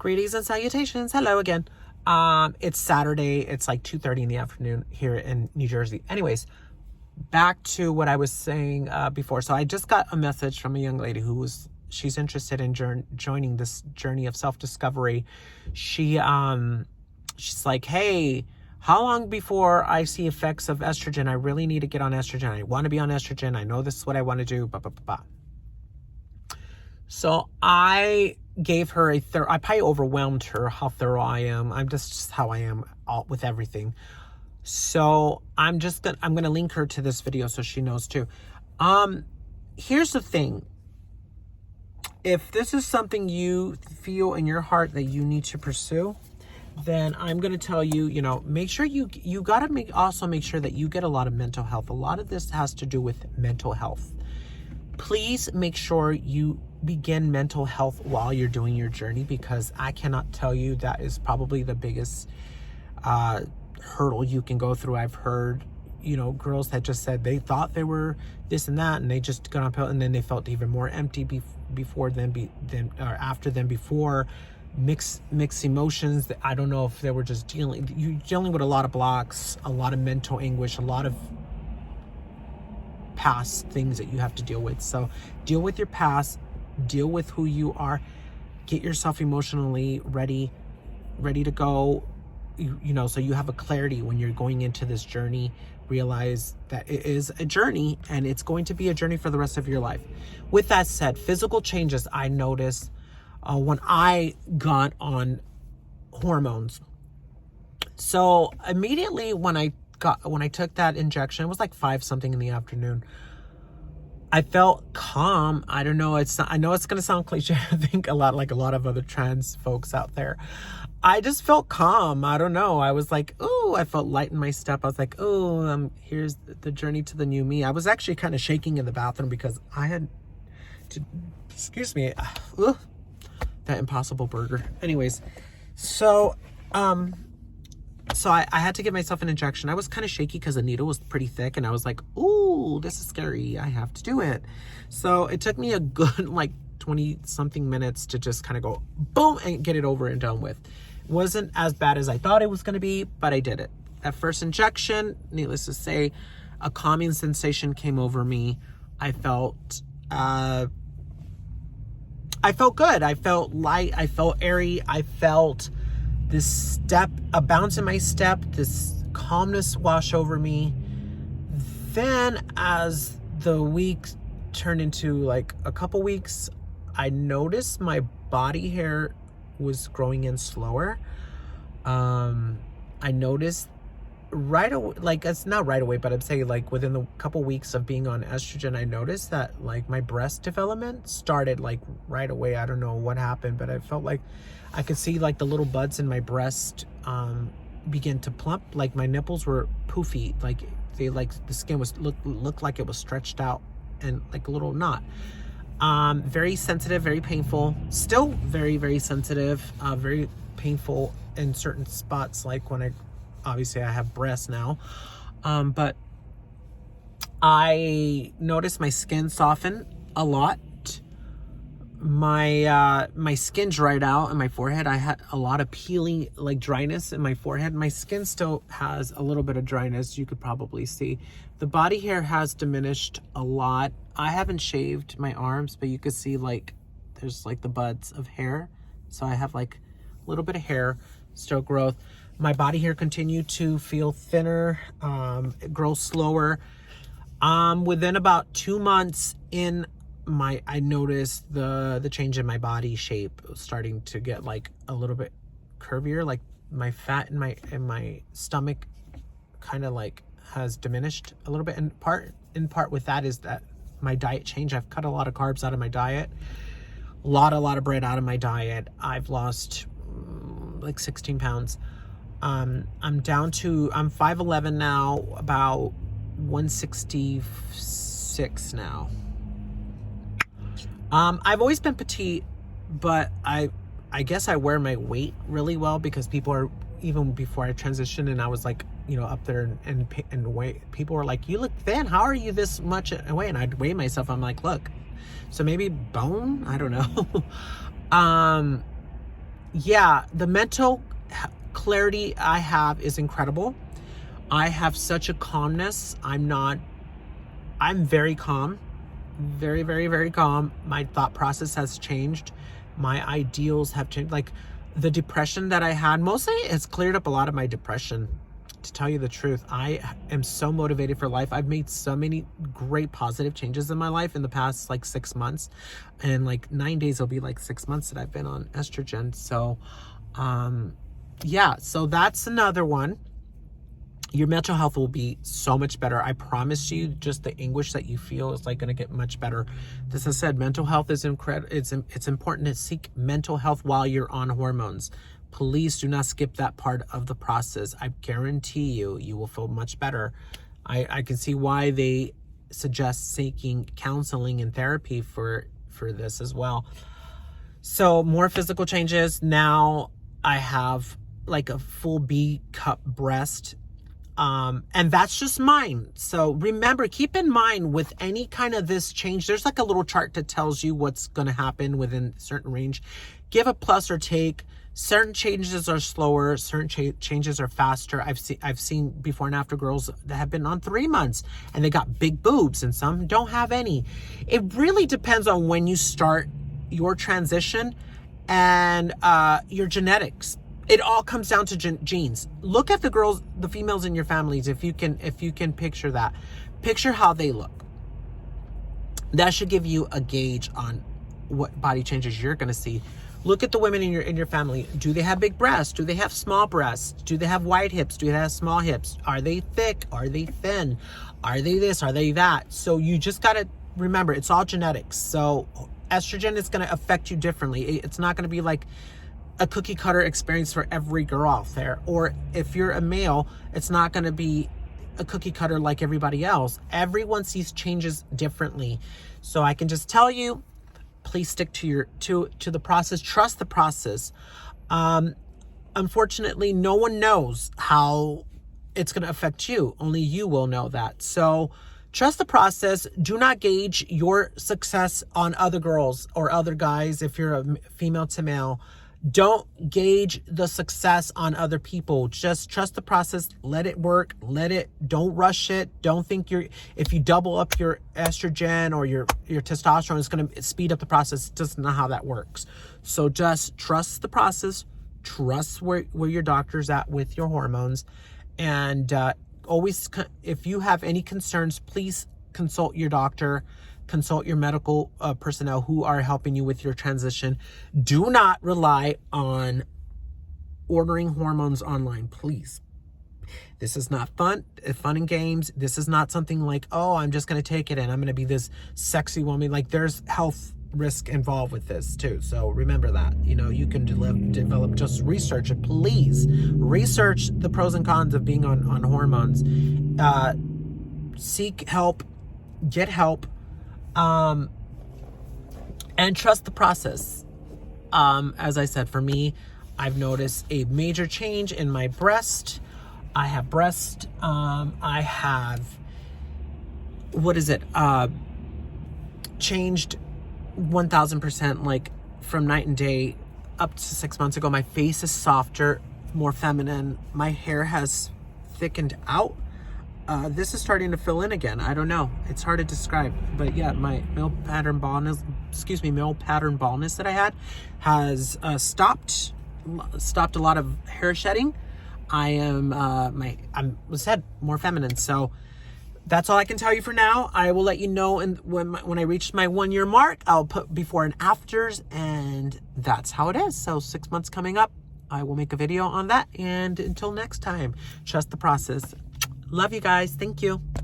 Greetings and salutations. Hello again. It's Saturday. It's like 2:30 in the afternoon here in New Jersey. Anyways, back to what I was saying before. So I just got a message from a young lady she's interested in joining this journey of self-discovery. She's like, hey, how long before I see effects of estrogen? I really need to get on estrogen. I want to be on estrogen. I know this is what I want to do. Blah, blah, blah, blah. So I gave her I probably overwhelmed her how thorough I am. I'm just how I am with everything. So I'm going to link her to this video so she knows too. Here's the thing. If this is something you feel in your heart that you need to pursue, then I'm going to tell you, make sure you got to also make sure that you get a lot of mental health. A lot of this has to do with mental health. Please make sure you begin mental health while you're doing your journey, because I cannot tell you that is probably the biggest hurdle you can go through. I've heard, girls that just said they thought they were this and that, and they just got on pill, and then they felt even more empty after than before. Mixed emotions. I don't know if they were just dealing with a lot of blocks, a lot of mental anguish, a lot of past things that you have to deal with. So deal with your past, deal with who you are, get yourself emotionally ready to go, so you have a clarity when you're going into this journey. Realize that it is a journey, and it's going to be a journey for the rest of your life. With that said, physical changes I noticed when I got on hormones. So immediately when I took that injection, it was like 5 something in the afternoon, I felt calm. I don't know. I know it's going to sound cliche. I think a lot of other trans folks out there. I just felt calm. I don't know. I was like, oh, I felt light in my step. I was like, oh, here's the journey to the new me. I was actually kind of shaking in the bathroom because I had to, excuse me, that Impossible Burger. Anyways, so I had to give myself an injection. I was kind of shaky because the needle was pretty thick, and I was like, ooh, this is scary. I have to do it. So it took me a good 20 something minutes to just kind of go boom and get it over and done with. It wasn't as bad as I thought it was going to be, but I did it. That first injection, needless to say, a calming sensation came over me. I felt good. I felt light. I felt airy. I felt a bounce in my step, this calmness wash over me. Then as the week turned into a couple weeks, I noticed my body hair was growing in slower. I noticed right away, it's not right away, but I'm saying within the couple weeks of being on estrogen, I noticed that my breast development started right away. I don't know what happened, but I felt like I could see the little buds in my breast begin to plump. My nipples were poofy, the skin looked like it was stretched out and a little knot. Very sensitive, very painful, still very, very sensitive, very painful in certain spots, when obviously I have breasts now, but I noticed my skin soften a lot. My skin dried out in my forehead. I had a lot of peeling, dryness in my forehead. My skin still has a little bit of dryness, you could probably see. The body hair has diminished a lot. I haven't shaved my arms, but you could see there's the buds of hair. So I have a little bit of hair still growth. My body hair continued to feel thinner, it grows slower. Within about 2 months I noticed the change in my body shape starting to get a little bit curvier. My fat in my stomach kind of has diminished a little bit. In part with that is that my diet changed. I've cut a lot of carbs out of my diet, a lot of bread out of my diet. I've lost 16 pounds. I'm 5'11" now, about 166 now. I've always been petite, but I guess I wear my weight really well, because people are, even before I transitioned and I was up there and weight, people were like, you look thin, how are you this much weight? And I'd weigh myself, I'm like, look, so maybe bone, I don't know. yeah, the mental clarity I have is incredible. I have such a calmness. I'm very calm, very, very, very calm. My thought process has changed. My ideals have changed. Like the depression that I had, mostly it's cleared up a lot of my depression. To tell you the truth, I am so motivated for life. I've made so many great positive changes in my life in the past like 6 months, and like 9 days will be like 6 months that I've been on estrogen. So, yeah, so that's another one. Your mental health will be so much better. I promise you, just the anguish that you feel is like going to get much better. As I said, mental health is incredible. It's important to seek mental health while you're on hormones. Please do not skip that part of the process. I guarantee you will feel much better. I can see why they suggest seeking counseling and therapy for this as well. So more physical changes. Now I have like a full B cup breast. And that's just mine. So remember, keep in mind with any kind of this change, there's like a little chart that tells you what's going to happen within a certain range. Give a plus or take. Certain changes are slower, certain changes are faster. I've seen before and after girls that have been on 3 months and they got big boobs, and some don't have any. It really depends on when you start your transition and your genetics. It all comes down to genes. Look at the females in your families. If you can picture that, picture how they look. That should give you a gauge on what body changes you're going to see. Look at the women in your family. Do they have big breasts? Do they have small breasts? Do they have wide hips? Do they have small hips? Are they thick? Are they thin? Are they this? Are they that? So you just got to remember, it's all genetics. So estrogen is going to affect you differently. It's not going to be like a cookie cutter experience for every girl out there. Or if you're a male, it's not going to be a cookie cutter like everybody else. Everyone sees changes differently. So I can just tell you, please stick to the process. Trust the process. Unfortunately, no one knows how it's going to affect you. Only you will know that. So trust the process. Do not gauge your success on other girls or other guys. If you're a female to male, don't gauge the success on other people. Just trust the process. Let it work. Don't rush it. Don't think if you double up your estrogen or your testosterone, it's going to speed up the process. It's just not how that works. So just trust the process. Trust where your doctor's at with your hormones. And always, if you have any concerns, please consult your doctor. Consult your medical personnel who are helping you with your transition. Do not rely on ordering hormones online, please. This is not fun and games. This is not something like, oh, I'm just going to take it and I'm going to be this sexy woman. Like, there's health risk involved with this too. So remember that. You can develop, just research it. Please research the pros and cons of being on hormones. Seek help, get help. And trust the process. As I said, for me, I've noticed a major change in my breast. I have breast. I have, changed 1000%, like from night and day. Up to 6 months ago, my face is softer, more feminine. My hair has thickened out. This is starting to fill in again. I don't know. It's hard to describe. But yeah, my male pattern baldness that I had has stopped a lot of hair shedding. I'm more feminine. So that's all I can tell you for now. I will let you know when I reach my 1 year mark. I'll put before and afters, and that's how it is. So 6 months coming up, I will make a video on that. And until next time, trust the process. Love you guys. Thank you.